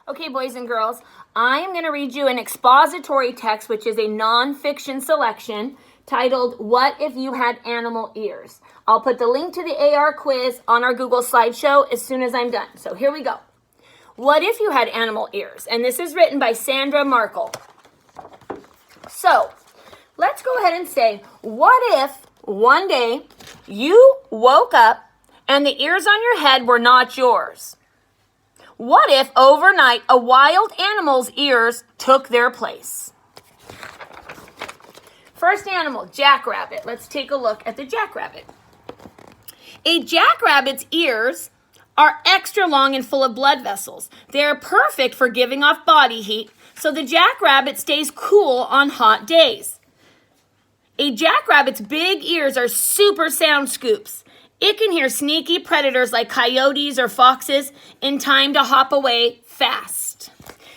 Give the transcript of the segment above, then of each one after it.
Okay, boys and girls, I am going to read you an expository text, which is a nonfiction selection titled, What If You Had Animal Ears? I'll put the link to the AR quiz on our Google slideshow as soon as I'm done. So here we go. What if you had animal ears? And this is written by Sandra Markle. So let's go ahead and say, what if one day you woke up and the ears on your head were not yours? What if overnight a wild animal's ears took their place? First animal, jackrabbit. Let's take a look at the jackrabbit. A jackrabbit's ears are extra long and full of blood vessels. They're perfect for giving off body heat, so the jackrabbit stays cool on hot days. A jackrabbit's big ears are super sound scoops. It can hear sneaky predators like coyotes or foxes in time to hop away fast.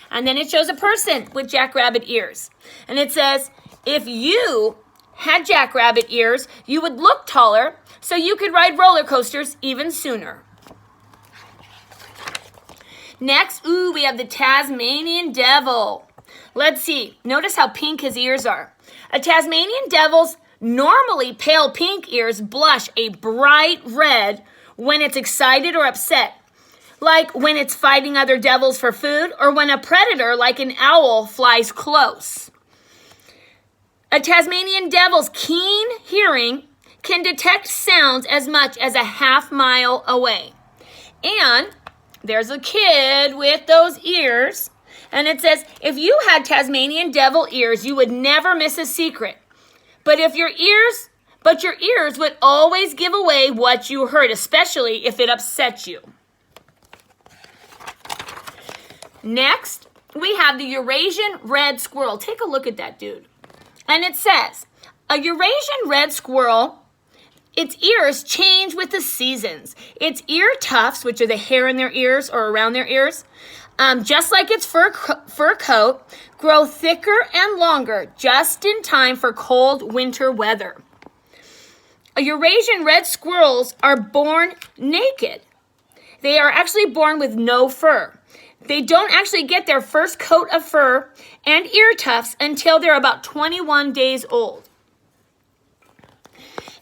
And then it shows a person with jackrabbit ears. And it says, if you had jackrabbit ears, you would look taller, so you could ride roller coasters even sooner. Next, we have the Tasmanian devil. Let's see. Notice how pink his ears are. A Tasmanian devil's normally pale pink ears blush a bright red when it's excited or upset, like when it's fighting other devils for food or when a predator like an owl flies close. A Tasmanian devil's keen hearing can detect sounds as much as a half-mile away. And there's a kid with those ears, and it says, if you had Tasmanian devil ears, you would never miss a secret. But your ears would always give away what you heard, especially if it upset you. Next, we have the Eurasian red squirrel. Take a look at that dude. And it says, a Eurasian red squirrel, its ears change with the seasons. Its ear tufts, which are the hair in their ears or around their ears, just like its fur coat, grow thicker and longer just in time for cold winter weather. Eurasian red squirrels are born naked. They are actually born with no fur. They don't actually get their first coat of fur and ear tufts until they're about 21 days old.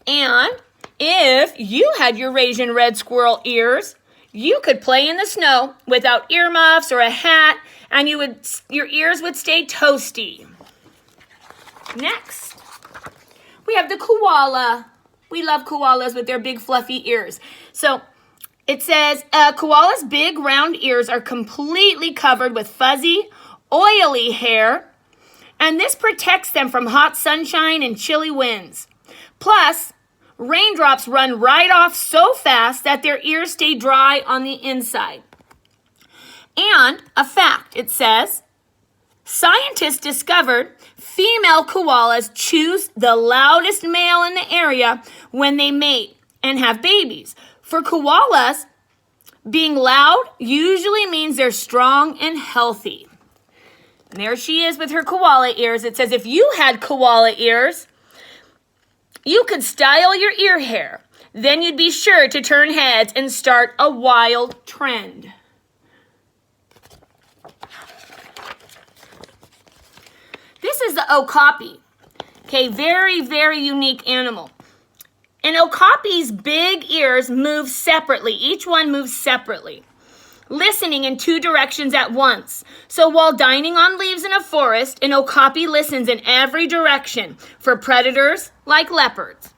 And if you had Eurasian red squirrel ears, you could play in the snow without earmuffs or a hat, and your ears would stay toasty. Next, we have the koala. We love koalas with their big fluffy ears. So it says, koala's big round ears are completely covered with fuzzy, oily hair, and this protects them from hot sunshine and chilly winds. Plus, raindrops run right off so fast that their ears stay dry on the inside. And a fact, it says, scientists discovered female koalas choose the loudest male in the area when they mate and have babies. For koalas, being loud usually means they're strong and healthy. And there she is with her koala ears. It says if you had koala ears, you could style your ear hair. Then you'd be sure to turn heads and start a wild trend. This is the okapi. Okay, very, very unique animal. An okapi's big ears move separately. Each one moves separately, listening in two directions at once. So while dining on leaves in a forest, an okapi listens in every direction for predators like leopards.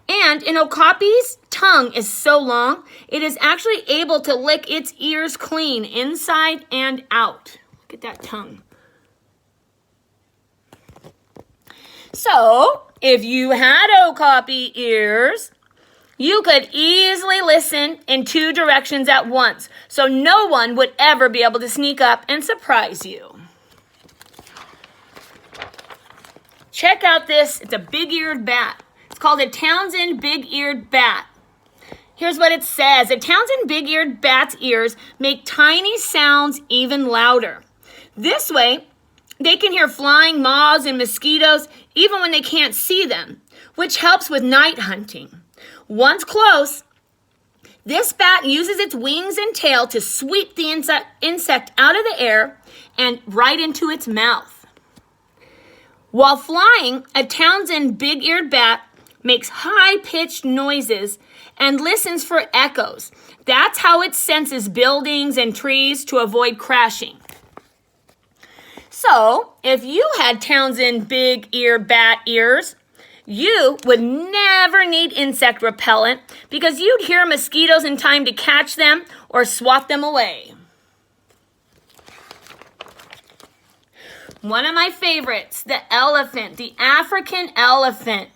And an okapi's tongue is so long, it is actually able to lick its ears clean inside and out. Look at that tongue. So, if you had okapi ears, you could easily listen in two directions at once, so no one would ever be able to sneak up and surprise you. Check out this. It's a big-eared bat. It's called a Townsend big-eared bat. Here's what it says. A Townsend big-eared bat's ears make tiny sounds even louder. This way, they can hear flying moths and mosquitoes even when they can't see them, which helps with night hunting. Once close, This bat uses its wings and tail to sweep the insect out of the air and right into its mouth. While flying, a Townsend big-eared bat makes high-pitched noises and listens for echoes. That's how it senses buildings and trees to avoid crashing. So, if you had Townsend big-ear bat ears, you would never need insect repellent because you'd hear mosquitoes in time to catch them or swat them away. One of my favorites, the elephant, the African elephant.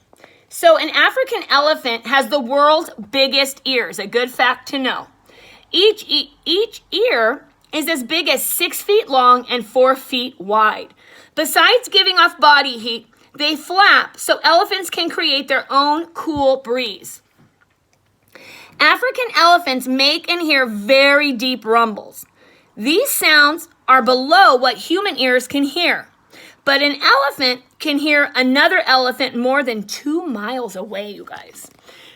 So an African elephant has the world's biggest ears, a good fact to know. Each ear is as big as 6 feet long and 4 feet wide. Besides giving off body heat, they flap so elephants can create their own cool breeze. African elephants make and hear very deep rumbles. These sounds are below what human ears can hear. But an elephant can hear another elephant more than 2 miles away, you guys.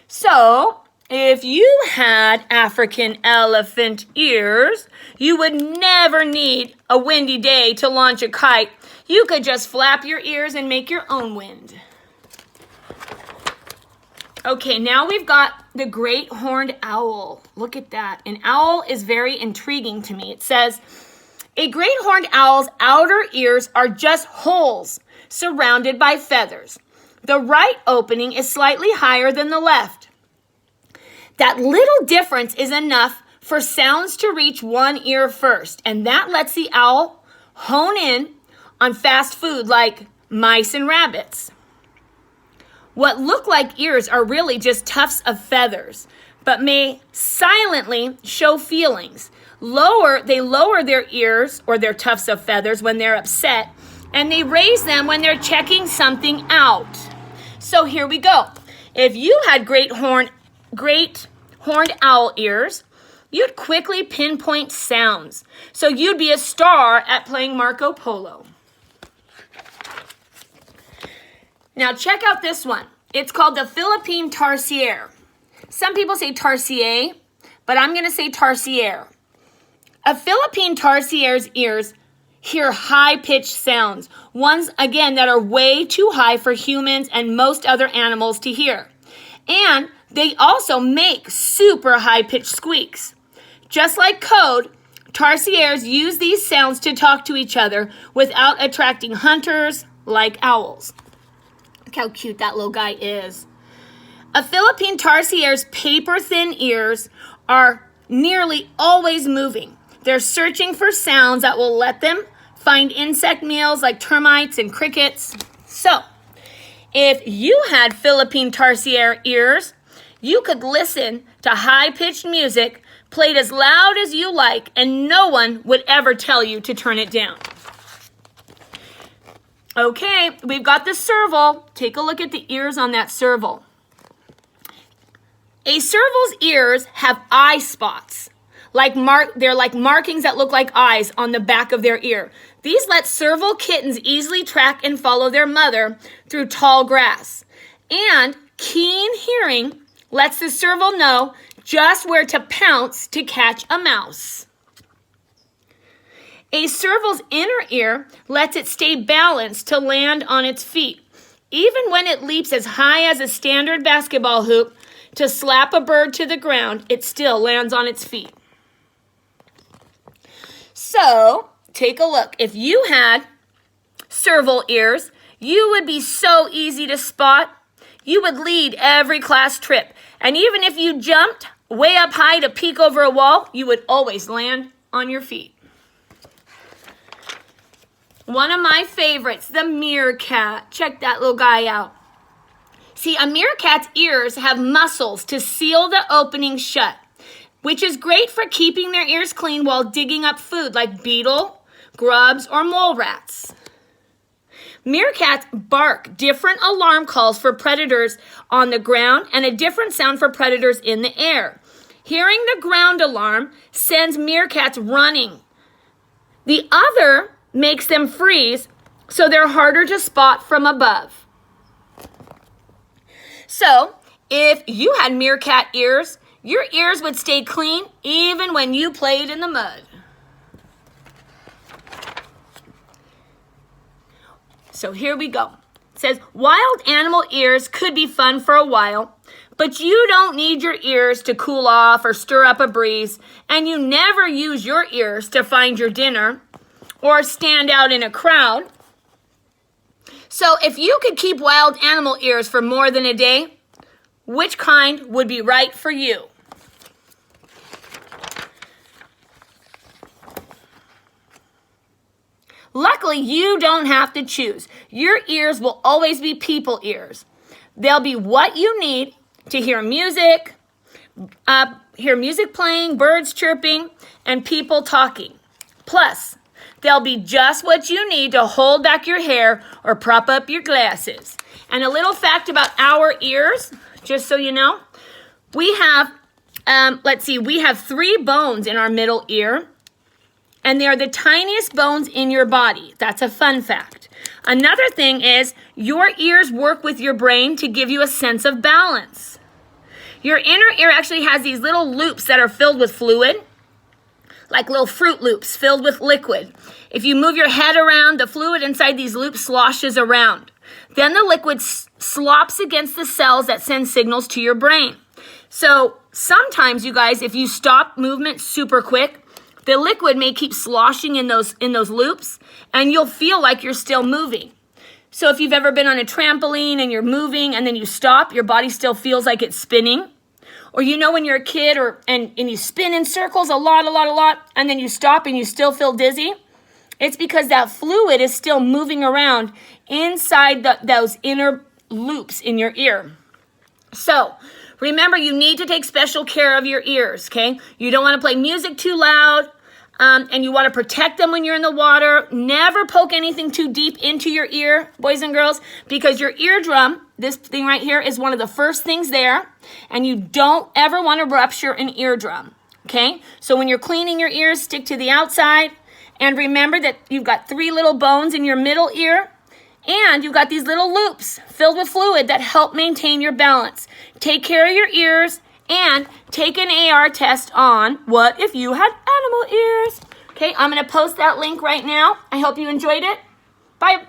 So, if you had African elephant ears, you would never need a windy day to launch a kite. You could just flap your ears and make your own wind. Okay, now we've got the great horned owl. Look at that. An owl is very intriguing to me. It says, a great horned owl's outer ears are just holes surrounded by feathers. The right opening is slightly higher than the left. That little difference is enough for sounds to reach one ear first, and that lets the owl hone in on fast food like mice and rabbits. What look like ears are really just tufts of feathers, but may silently show feelings. They lower their ears or their tufts of feathers when they're upset, and they raise them when they're checking something out. So here we go. If you had great horned owl ears, you'd quickly pinpoint sounds. So you'd be a star at playing Marco Polo. Now check out this one. It's called the Philippine tarsier. Some people say tarsier, but I'm going to say tarsier. A Philippine tarsier's ears hear high-pitched sounds, ones, again, that are way too high for humans and most other animals to hear. And they also make super high-pitched squeaks. Just like code, tarsiers use these sounds to talk to each other without attracting hunters like owls. Look how cute that little guy is. A Philippine tarsier's paper-thin ears are nearly always moving. They're searching for sounds that will let them find insect meals like termites and crickets. So, if you had Philippine tarsier ears, you could listen to high-pitched music played as loud as you like, and no one would ever tell you to turn it down. Okay, we've got the serval. Take a look at the ears on that serval. A serval's ears have eye spots. They're like markings that look like eyes on the back of their ear. These let serval kittens easily track and follow their mother through tall grass. And keen hearing lets the serval know just where to pounce to catch a mouse. A serval's inner ear lets it stay balanced to land on its feet. Even when it leaps as high as a standard basketball hoop to slap a bird to the ground, it still lands on its feet. So, take a look. If you had serval ears, you would be so easy to spot. You would lead every class trip. And even if you jumped way up high to peek over a wall, you would always land on your feet. One of my favorites, the meerkat. Check that little guy out. See, a meerkat's ears have muscles to seal the opening shut, which is great for keeping their ears clean while digging up food like beetle, grubs, or mole rats. Meerkats bark different alarm calls for predators on the ground and a different sound for predators in the air. Hearing the ground alarm sends meerkats running. The other makes them freeze, so they're harder to spot from above. So, if you had meerkat ears, your ears would stay clean even when you played in the mud. So here we go. It says, wild animal ears could be fun for a while, but you don't need your ears to cool off or stir up a breeze, and you never use your ears to find your dinner or stand out in a crowd. So if you could keep wild animal ears for more than a day, which kind would be right for you? Luckily, you don't have to choose. Your ears will always be people ears. They'll be what you need to hear music playing, birds chirping, and people talking. Plus, they'll be just what you need to hold back your hair or prop up your glasses. And a little fact about our ears, just so you know, we have, we have 3 bones in our middle ear, and they are the tiniest bones in your body. That's a fun fact. Another thing is your ears work with your brain to give you a sense of balance. Your inner ear actually has these little loops that are filled with fluid, like little Fruit Loops filled with liquid. If you move your head around, the fluid inside these loops sloshes around. Then the liquid slops against the cells that send signals to your brain. So sometimes, you guys, if you stop movement super quick, the liquid may keep sloshing in those loops, and you'll feel like you're still moving. So if you've ever been on a trampoline and you're moving and then you stop, your body still feels like it's spinning. Or you know when you're a kid and you spin in circles a lot, and then you stop and you still feel dizzy? It's because that fluid is still moving around inside those inner loops in your ear. So remember, you need to take special care of your ears, okay? You don't want to play music too loud, and you want to protect them when you're in the water. Never poke anything too deep into your ear, boys and girls, because your eardrum, this thing right here, is one of the first things there, and you don't ever want to rupture an eardrum, okay? So when you're cleaning your ears, stick to the outside, and remember that you've got 3 little bones in your middle ear, and you've got these little loops filled with fluid that help maintain your balance. Take care of your ears and take an AR test on what if you had animal ears. Okay, I'm going to post that link right now. I hope you enjoyed it. Bye.